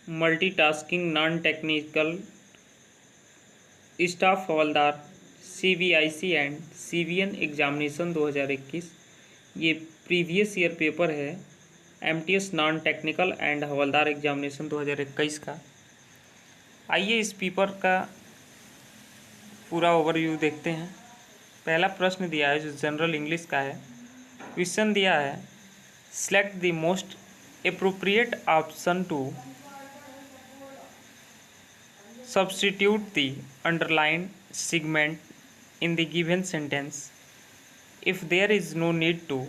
Multitasking non technical staff हवलदार CBIC and CBN examination 2021। ये previous year paper है MTS non technical and हवलदार examination 2021 का। आइए इस पेपर का पूरा ओवरव्यू देखते हैं। पहला प्रश्न दिया है जो जनरल इंग्लिश का है। क्वेश्चन दिया है, select the most appropriate option to substitute the underlined segment in the given sentence if there is no need to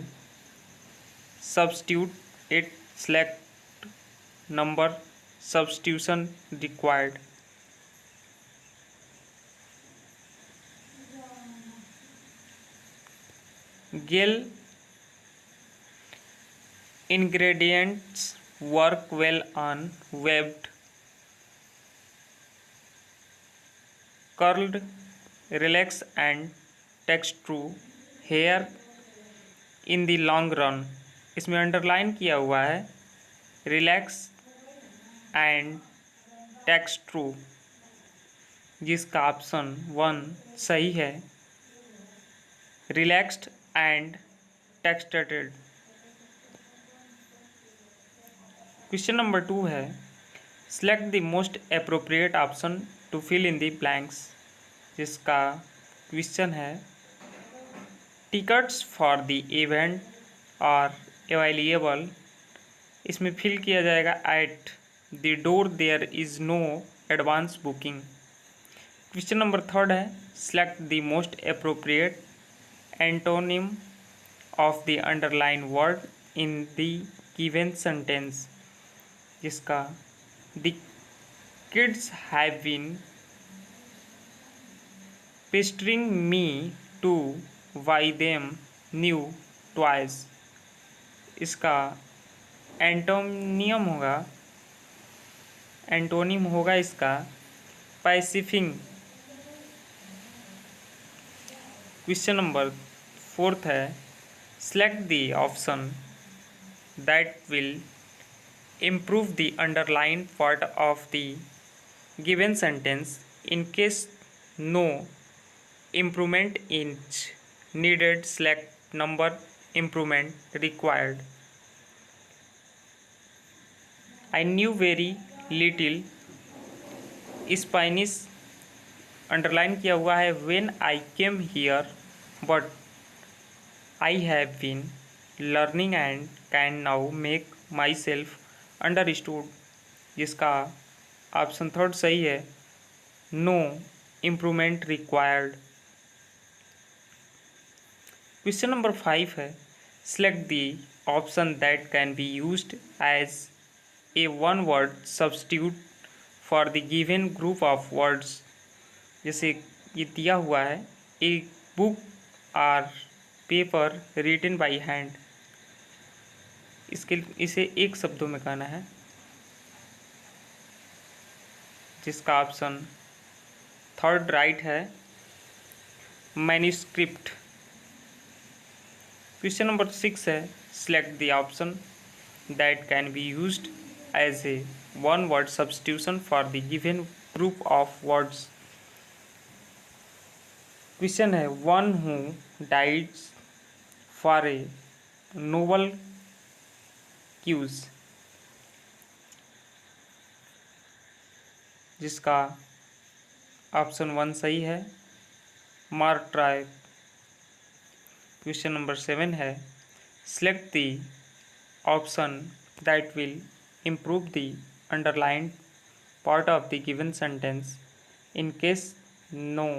substitute it. Select number substitution required. Gel ingredients work well on webbed, curled, relax and texture hair in the long run. इसमें underline किया हुआ है relax and टेक्सट्रू, जिसका option 1 सही है। Relaxed and texted. Question number 2 है, select the most appropriate option to fill in the blanks, जिसका question है tickets for the event are available. इसमें फिल किया जाएगा at the door there is no advance booking. Question number 3 है, select the most appropriate antonym of the underline word in the given sentence, जिसका the kids have been pestering me to buy them new toys. इसका antonym होगा इसका पैसिफिंग। Question number 4 है, select the option that will improve the underlined part of the given sentence in case no improvement is needed. Select number improvement required. I knew very little Spanish, underline किया हुआ है when I came here, but I have been learning and can now make myself understood, जिसका option 3 सही है। No improvement required. Question number 5 है, select the option that can be used as a one word substitute for the given group of words. जैसे ये दिया हुआ है, a book or paper written by hand. इसे एक शब्दों में कहना है, जिसका ऑप्शन 3 राइट है, मैन्युस्क्रिप्ट। क्वेश्चन नंबर 6 है, select the option that can be used as a one word substitution for the given group of words. Question है, one who dies for a noble cause, जिसका option 1 सही है, Mark Twain. Question number 7 है, select the option that will improve the underlined part of the given sentence in case no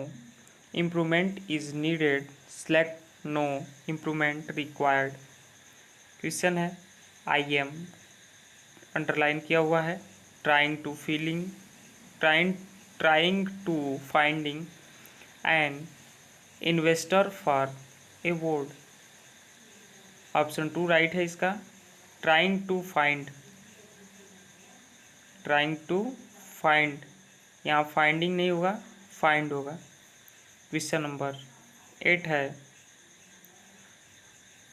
improvement is needed. Select no improvement required. Question है, I am underline किया हुआ है, trying to finding an investor for a board. Option 2 right है इसका, trying to find, यहाँ finding नहीं होगा, find होगा। क्वेश्चन नंबर 8 है,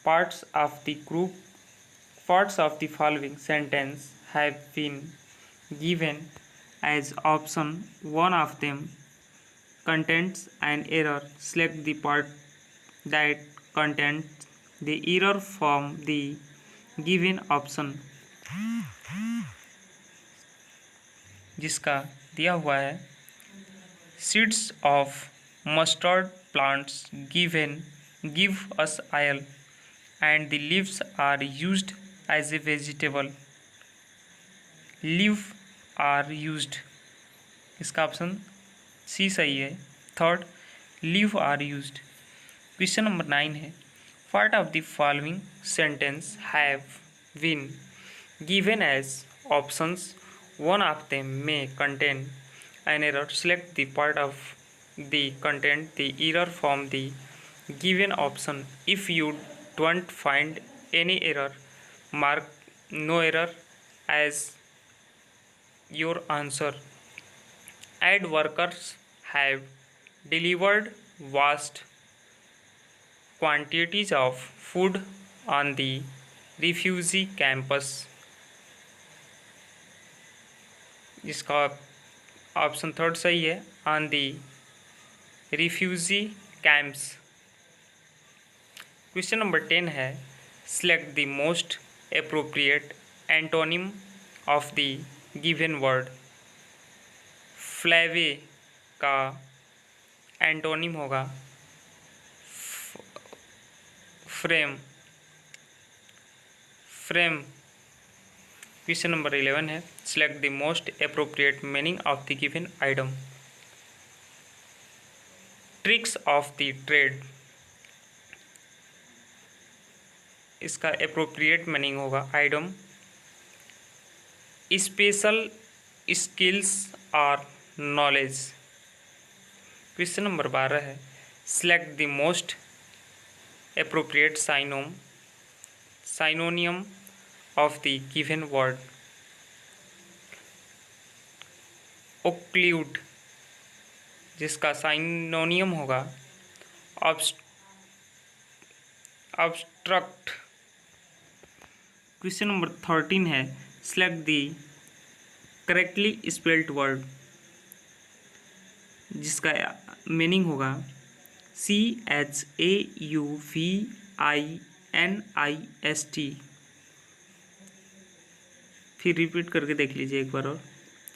parts of the following sentence have been given as option one of them contains an error, select the part that contains the error from the given option, जिसका दिया हुआ है seeds of mustard plants give us oil and the leaves are used as a vegetable. Leave are used, इसका option C सही है। Third, leave are used. Question number 9 है, part of the following sentence have been given as options, one of them may contain an error, select the part of the content the error from the given option. If you don't find any error, mark no error as your answer. Aid workers have delivered vast quantities of food on the refugee campus. इसका option third सही है, on the refugee camps. Question number 10 है, select the most appropriate antonym of the given word. फ्लेवे का antonym होगा frame. Question number 11 है, select the most appropriate meaning of the given item. Tricks of the trade, इसका appropriate meaning होगा item. Special skills और knowledge. Question number 12 है, select the most appropriate synonym of the given word। Occlude, जिसका synonym होगा obstruct. Question number 13 है, select the correctly spelled word, जिसका meaning होगा CHAUVINIST। फिर रिपीट करके देख लीजिए एक बार और,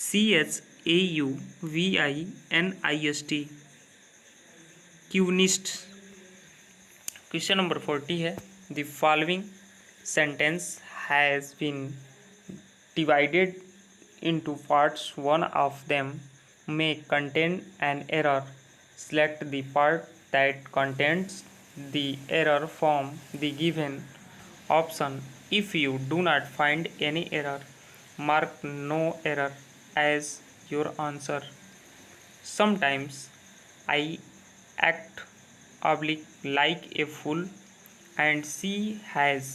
CHAUVINIST, क्यूनिस्ट। क्वेश्चन नंबर 40 है, the following sentence has been divided into parts, one of them may contain an error, select the part that contains the error from the given option. If you do not find any error, mark no error as your answer. Sometimes I act like a fool and she has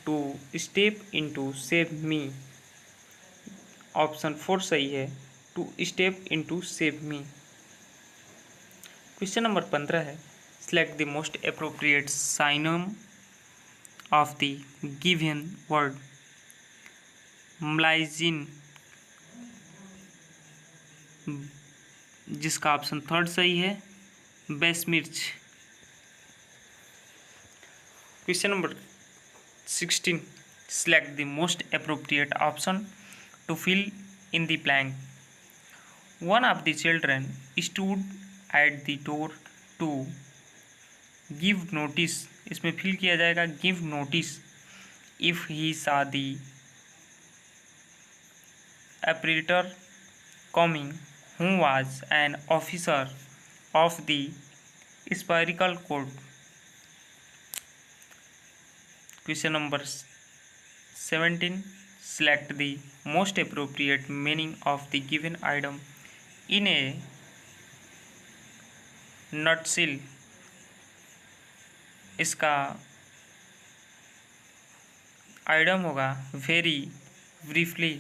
to step in to save me. Option 4 सही है, to step in to save me. Question number 15 है, select the most appropriate synonym of the given word। म्लाइजिन, जिसका option third सही है, besmirch. Question number 16, select the most appropriate option to fill in the blank. One of the children stood at the door to give notice, इसमें fill किया जाएगा give notice if he saw the apparitor coming, who was an officer of the spherical code। Question number 17, select the most appropriate meaning of the given item in a nutshell। इसका item होगा very briefly।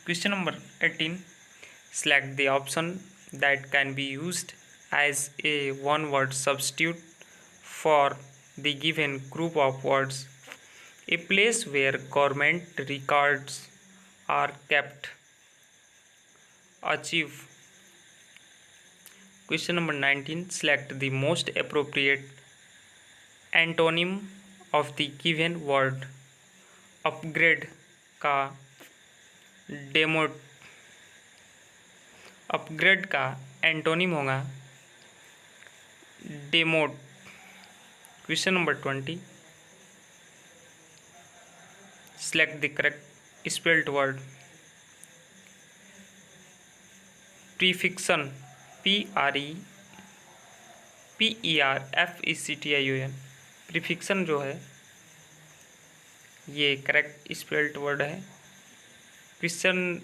Question number 18, select the option that can be used as a one-word substitute for the given group of words। A place where government records are kept. Achieve. Question number 19. Select the most appropriate antonym of the given word. Upgrade का demo upgrade का antonym होगा demote. Question number 20. Select the correct spelled word. Perfection PREFECTION. Perfection जो है ये correct spelled word है. Question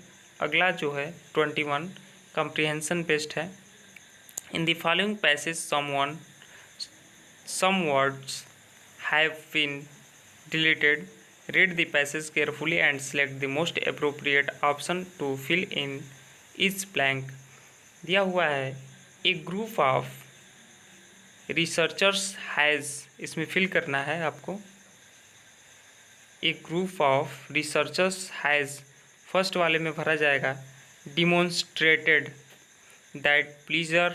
अगला जो है 21 कंप्रीहेंशन बेस्ड है. In the following passage some words have been deleted. Read the passage carefully and select the most appropriate option to fill in each blank. दिया हुआ है a group of researchers has, इसमें fill करना है आपको. A group of researchers has first वाले में भरा जाएगा demonstrated that pleasure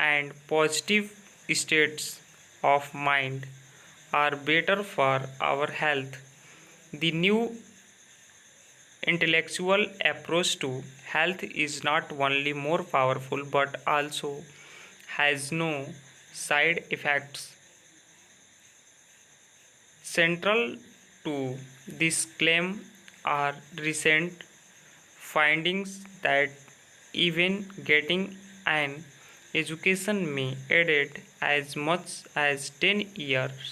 and positive states of mind are better for our health. The new intellectual approach to health is not only more powerful but also has no side effects. Central to this claim are recent findings that even getting an education may added as much as 10 years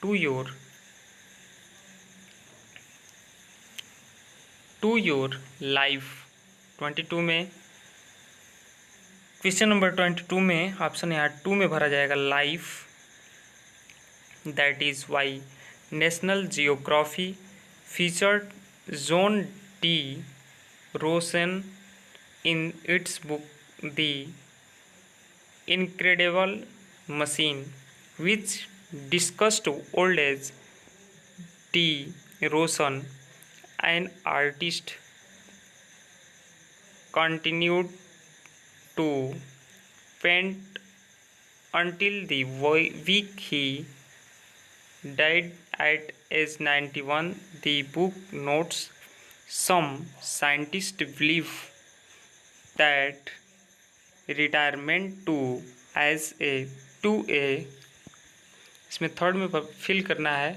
to your life. 22 में question number 22 में option यहाँ 2 में भरा जाएगा life. That is why National Geography featured John de Rosen in its book the incredible machine, which discussed old age. D. Rosen, an artist, continued to paint until the week he died at age 91. The book notes some scientists believe that retirement to a इसमें third में fill करना है.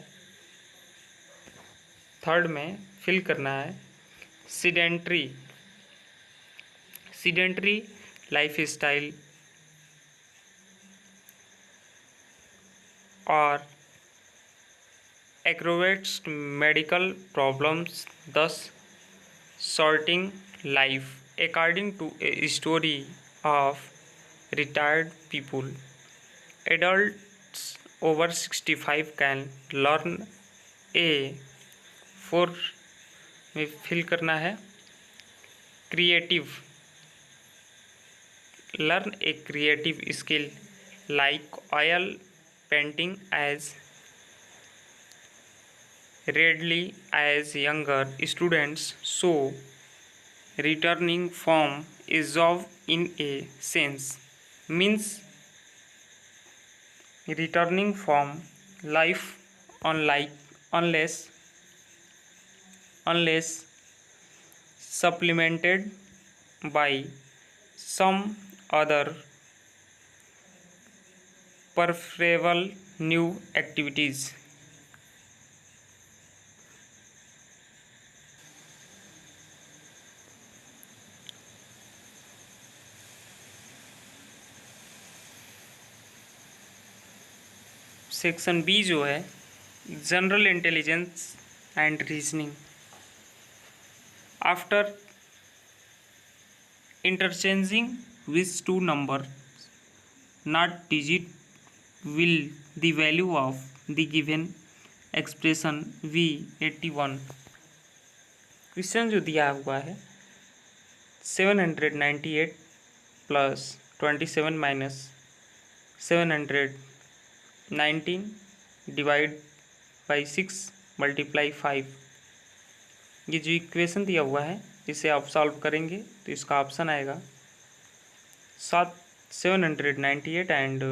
Third में fill करना है sedentary lifestyle और aggravates medical problems thus shortening life. According to a story of retired people, adults over 65 can learn a 4 में fill करना है learn a creative skill like oil painting as readily as younger students. So returning from a job in a sense means returning from life unless supplemented by some other preferable new activities. Section B जो है general intelligence and reasoning. After interchanging with two number not digit will the value of the given expression V81. Question जो दिया हुआ है 798 plus 27 minus 719 divide by 6 multiply 5. ये जो equation दिया हुआ है इसे आप सॉल्व करेंगे तो इसका ऑप्शन आएगा 798 एंड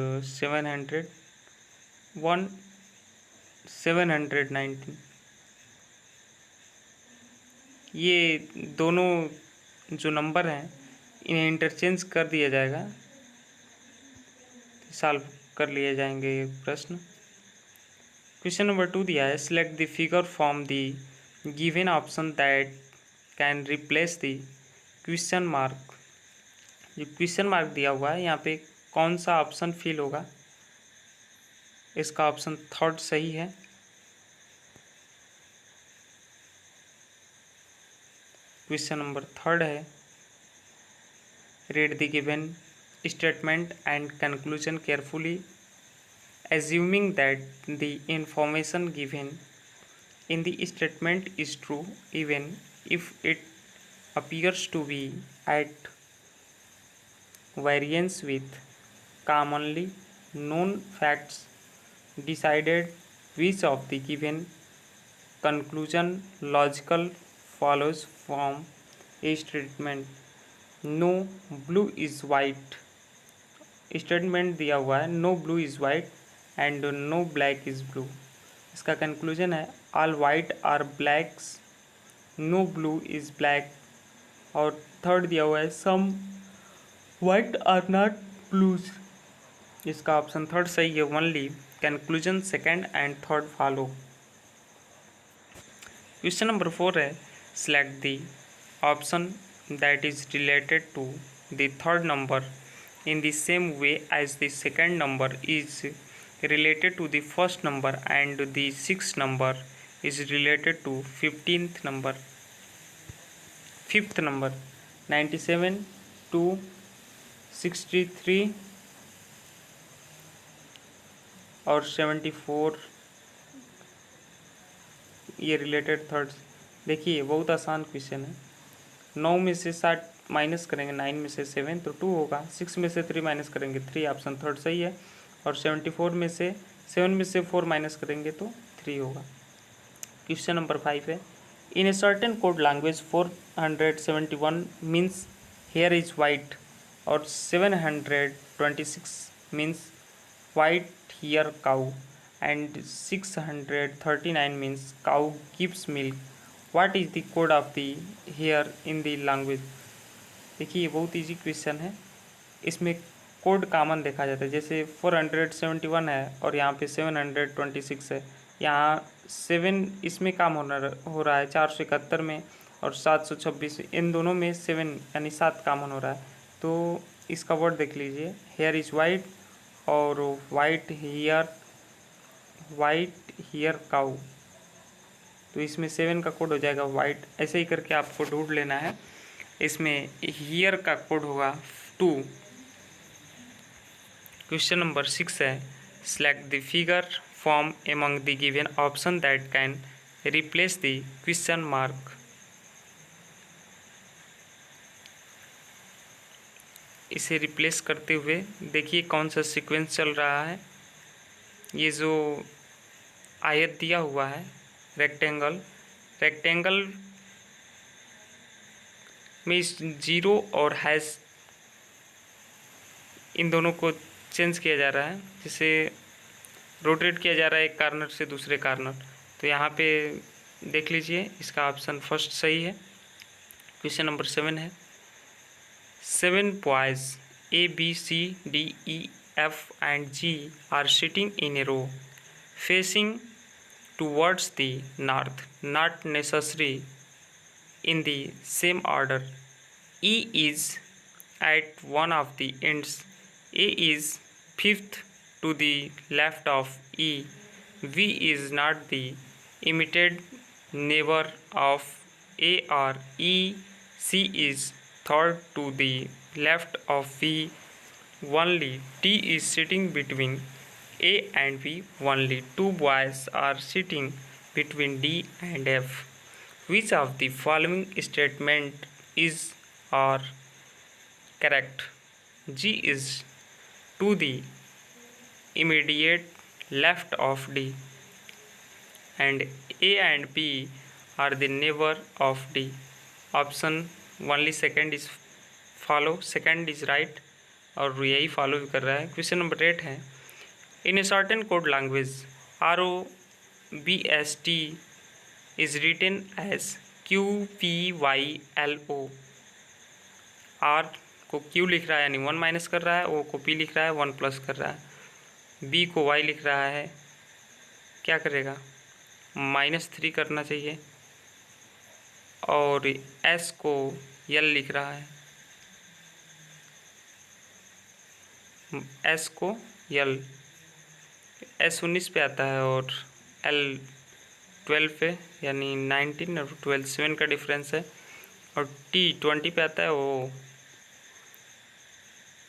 719। ये दोनों जो नंबर हैं इन्हें इंटरचेंज कर दिया जाएगा, सॉल्व कर लिए जाएंगे ये प्रश्न। क्वेश्चन नंबर 2 दिया है, select the figure from the given option that can replace the question mark. जो क्वेश्चन मार्क दिया हुआ है यहाँ पे कौन सा ऑप्शन फिल होगा? इसका ऑप्शन थर्ड सही है। क्वेश्चन नंबर थर्ड है, read the given statement and conclusion carefully, assuming that the information given in the statement is true even if it appears to be at variance with commonly known facts. Decided which of the given conclusion logical follows from a statement. No blue is white। Statement दिया हुआ है no blue is white and no black is blue. इसका conclusion है all white are blacks, no blue is black. और third दिया हुआ है some white are not blues. इसका ऑप्शन थर्ड सही है। Only conclusion second and third follow. Question number 4 है, select the option that is related to the third number in the same way as the second number is related to the first number and the sixth number is related to 15th number। Fifth number 97 to 63 और 74 ये related third. देखिए बहुत आसान question है। 9 में से 60 minus करेंगे, 9 में से 7 तो 2 होगा, 6 में से 3 माइनस करेंगे 3, ऑप्शन थर्ड सही है। और 74 में से 7 में से 4 माइनस करेंगे तो 3 होगा। क्वेश्चन नंबर 5 है, in a certain code language 471 means here is white और 726 means white here cow and 639 means cow gives milk. What is the code of the here in the language. देखिए ये बहुत easy question है। इसमें code common देखा जाता है, जैसे 471 है और यहाँ पे 726 है। यहाँ 7 इसमें काम हो रहा है 471 में, और 726 इन दोनों में 7 यानी 7 कॉमन हो रहा है। तो इसका वर्ड देख लीजिए, हेयर इज वाइट और वाइट हियर काउ, तो इसमें 7 का कोड हो जाएगा वाइट। ऐसे ही करके आपको ढूंढ लेना है। इसमें हियर का कोड होगा 2। क्वेश्चन नंबर 6 है, select the figure form among the given option that can replace the question mark. इसे रिप्लेस करते हुए देखिए कौन सा सीक्वेंस चल रहा है। ये जो आयत दिया हुआ है रेक्टेंगल में इस जीरो और हैश इन दोनों को चेंज किया जा रहा है, जिसे रोटेट किया जा रहा है एक कार्नर से दूसरे कार्नर। तो यहाँ पे देख लीजिए इसका ऑप्शन फर्स्ट सही है। क्वेश्चन नंबर 7 है, 7 boys ABCDEF and G are sitting in a row facing towards the north, not necessary in the same order. E is at one of the ends. A is fifth to the left of E. V is not the immediate neighbor of A or E. C is third to the left of V. Only D is sitting between A and V. Only 2 boys are sitting between D and F. Which of the following statement is or correct? G is to the immediate left of D, and A and B are the neighbor of D. Option only second is follow, second is right, और यही follow भी कर रहा है। Question number 8 है, in a certain code language ROBST is written as QPYLO। R को Q लिख रहा है यानी 1 माइनस कर रहा है, O को P लिख रहा है 1 प्लस कर रहा है, B को Y लिख रहा है, क्या करेगा, -3 करना चाहिए, और S को L लिख रहा है, S को L, S 19 पे आता है और L 12 पे, यानी 19 और 12 7 का डिफरेंस है, और T 20 पे आता है, वो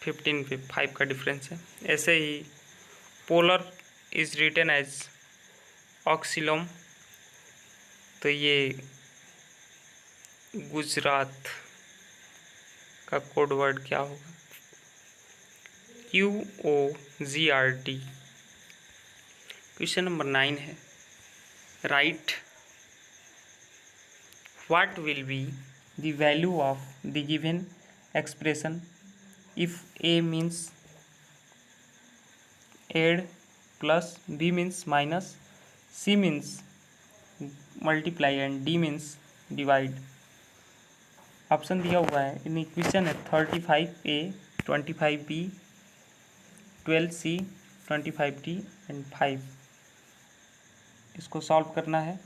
15 पे 5 का डिफरेंस है। ऐसे ही पोलर इज रिटन एज ऑक्सिलोम, तो ये गुजरात का कोड वर्ड क्या होगा, QOGRT। क्वेश्चन नंबर 9 है, right what will be the value of the given expression if A means add plus, B means minus, C means multiply and D means divide. Option दिया हुआ है in equation है 35A 25B 12C 25D and 5। इसको solve करना है,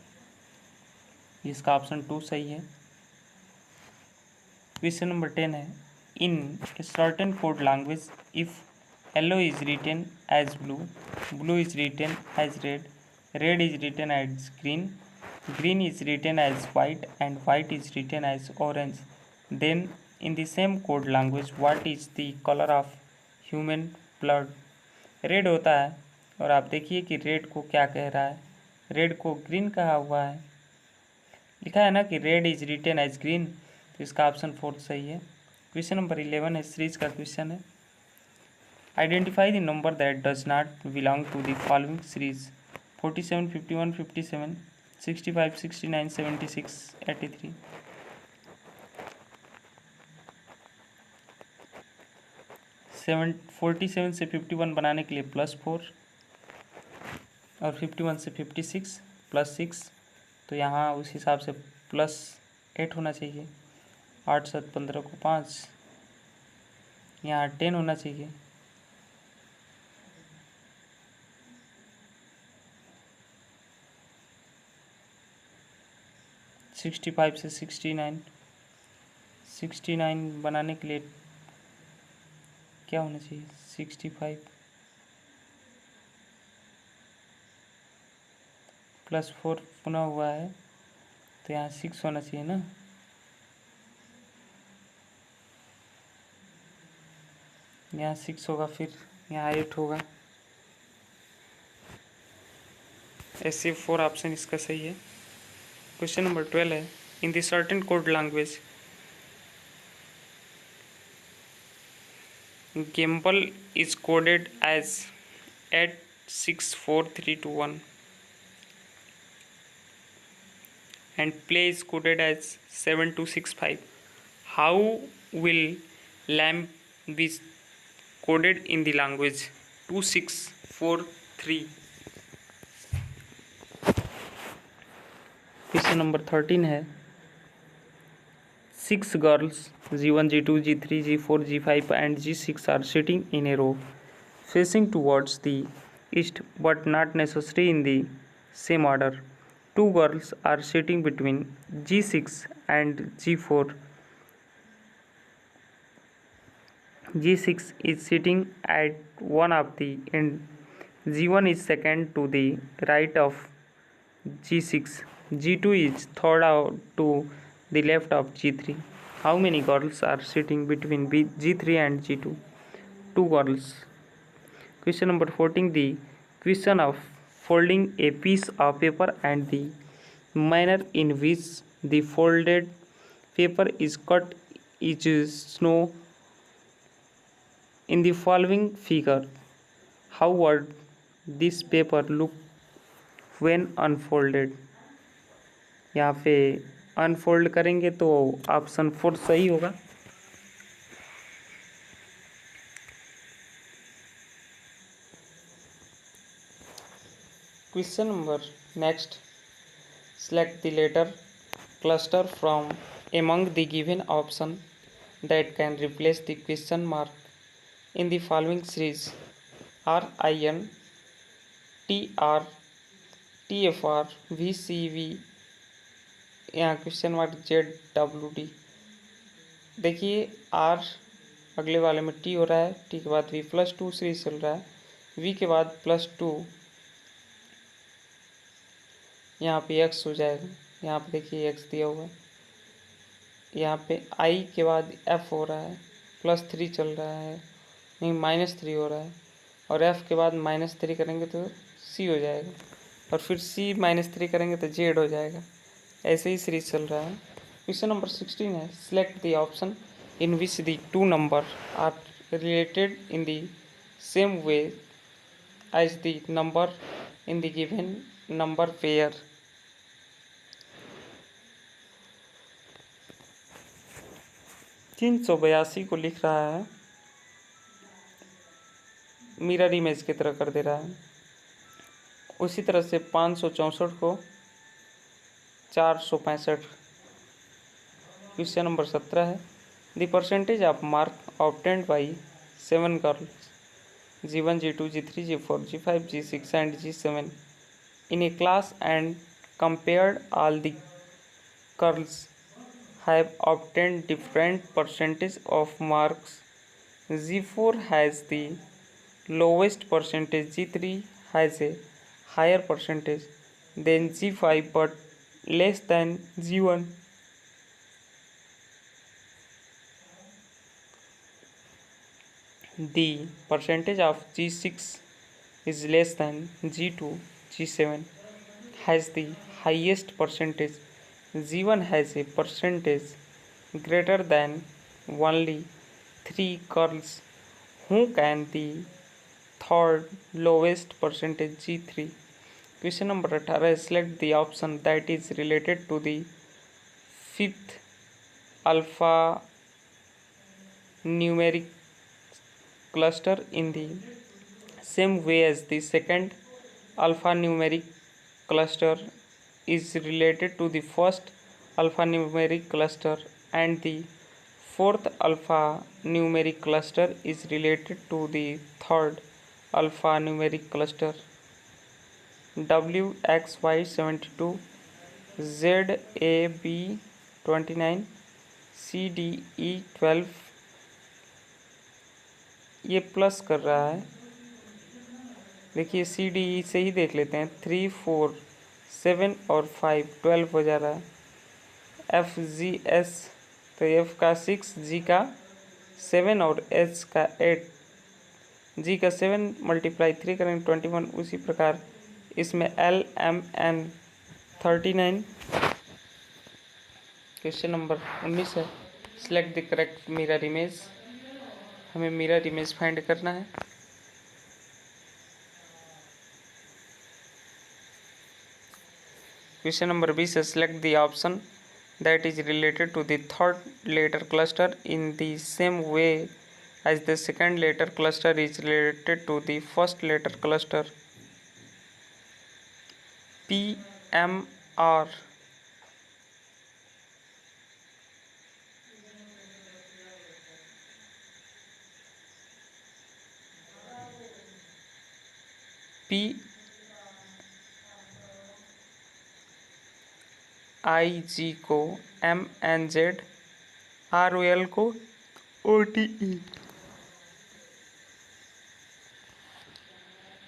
इसका option 2 सही है। क्वेश्चन नंबर 10 है, in certain code language if yellow is written as blue, blue is written as red, red is written as green, green is written as white and white is written as orange, then in the same code language what is the color of human blood। Red होता है और आप देखिए कि red को क्या कह रहा है, रेड को ग्रीन कहा हुआ है, लिखा है ना कि red is written as green, तो इसका ऑप्शन 4 सही है। क्वेश्चन नंबर 11 है, सीरीज का क्वेश्चन है, identify the number that does not belong to the following series 47 51 57 65 69 76 83। 47 से 51 बनाने के लिए +4 और 51 से 56 +6, तो यहाँ उस हिसाब से +8 होना चाहिए, 8 7 15 को 5, यहाँ 10 होना चाहिए, 65 से 69 बनाने के लिए क्या होना चाहिए, 65 +4 पुनः हुआ है, तो यहाँ 6 होना चाहिए ना, यहाँ 6 होगा, फिर यहाँ 8 होगा, ऐसे 4 ऑप्शन इसका सही है। क्वेश्चन नंबर 12 है, in the certain code language gimbal is coded as 864321 and play is coded as 7265, how will lamp be coded in the language 2643। Question number 13 है, 6 girls G1 G2 G3 G4 G5 and G6 are sitting in a row facing towards the east but not necessarily in the same order। 2 girls are sitting between G6 and G4, G6 is sitting at one of the end, G1 is second to the right of G6, G2 is third out to the left of G3, how many girls are sitting between G3 and G2? 2 girls। Question number 14, the question of folding a piece of paper and the manner in which the folded paper is cut is shown in the following figure, how would this paper look when unfolded? यहाँ पे unfold करेंगे तो option 4 सही होगा। Question number next, select the letter cluster from among the given option that can replace the question mark in the following series: RIN, TR, TFR, VCV, यहाँ question mark ZWD। देखिए R अगले वाले में T हो रहा है, T के बाद V+2 सीरीज चल रहा है, V के बाद +2, यहाँ पे X हो जाएगा। यहाँ पे देखिए X दिया हुआ है। यहाँ पे I के बाद F हो रहा है, +3 चल रहा है, नहीं -3 हो रहा है, और F के बाद -3 करेंगे तो C हो जाएगा, और फिर C -3 करेंगे तो Z हो जाएगा। ऐसे ही सीरीज चल रहा है। क्वेश्चन नंबर 16 है, select the option in which the two numbers are related in the same way as the number in the given number pair. 382 को लिख रहा है, मिरर इमेज की तरह कर दे रहा है। उसी तरह से 564 को 465। क्वेश्चन नंबर 17 है, the percentage of mark obtained by 7 girls G1, G2, G3, G4, G5, G6 and G7 in a class and compared all the girls have obtained different percentage of marks. G4 has the lowest percentage, G3 has a higher percentage than G5 but less than G1. The percentage of G6 is less than G2. G7 has the highest percentage. G1 has a percentage greater than only 3 girls. Who can the third lowest percentage? G3. Question number 18, select the option that is related to the fifth alpha numeric cluster in the same way as the second alphanumeric cluster is related to the first alphanumeric cluster and the fourth alphanumeric cluster is related to the third alphanumeric cluster. WXY 72, ZAB 29, CDE 12, ये plus कर रहा है। देखिए CDE से ही देख लेते हैं, 3, 4, 7 और 5 12 हो जा रहा है। FGS तो F का 6, G का 7 और H का 8, G का 7 × 3 करेंगे 21। उसी प्रकार इसमें LMN 39। क्वेश्चन नंबर 19 है, select the correct mirror image. हमें मिरर इमेज फाइंड करना है। क्वेश्चन नंबर 20 है, select the option that is related to the third letter cluster in the same way as the second letter cluster is related to the first letter cluster. PMR. PIG को MNZ, ROL को OTE.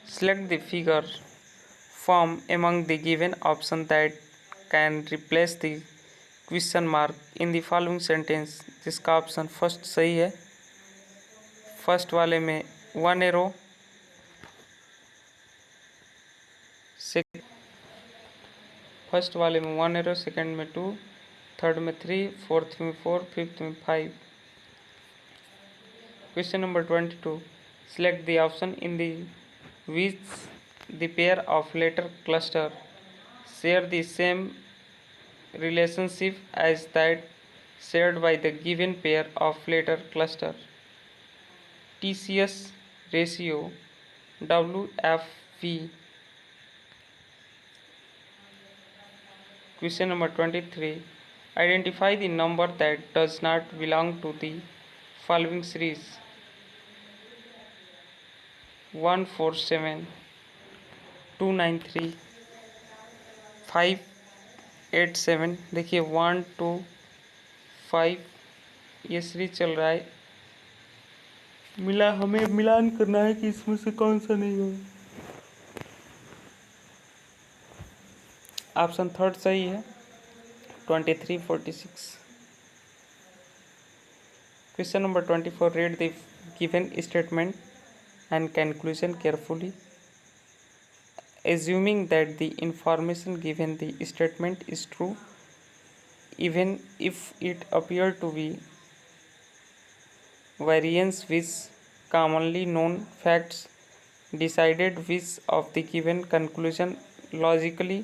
Select the figure form among the given option that can replace the question mark in the following sentence. जिसका option first सही है। First वाले में 1 arrow, first वाले में 1 arrow, second में 2, थर्ड में 3, फोर्थ में 4, फिफ्थ में 5। Question number 22, select the option in the which the pair of letter cluster share the same relationship as that shared by the given pair of letter cluster. TCS ratio WFV. Question number 23. Identify the number that does not belong to the following series: 147, 293, 587। देखिए 1 2 5 ये series चल रहा है, हमें मिलान करना है कि इसमें से कौन सा नहीं होगा। ऑप्शन थर्ड सही है, 2346। Question number 24। Read the given statement and conclusion carefully. Assuming that the information given the statement is true, even if it appear to be variance with commonly known facts, decided which of the given conclusion logically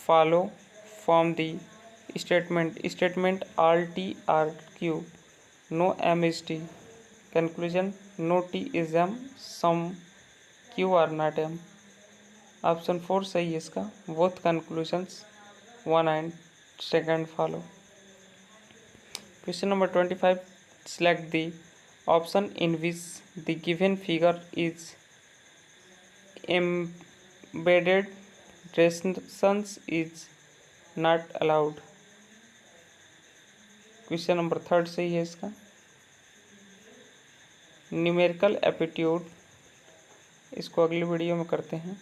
follow from the statement all T are Q, no M is T. Conclusion: no T is M, some Q are not M. Option 4 सही है इसका, both conclusions 1 and 2 follow. Question number 25. Select the option in which the given figure is embedded resistance is not allowed. Question number 3 सही है इसका। Numerical aptitude इसको अगली video में करते हैं।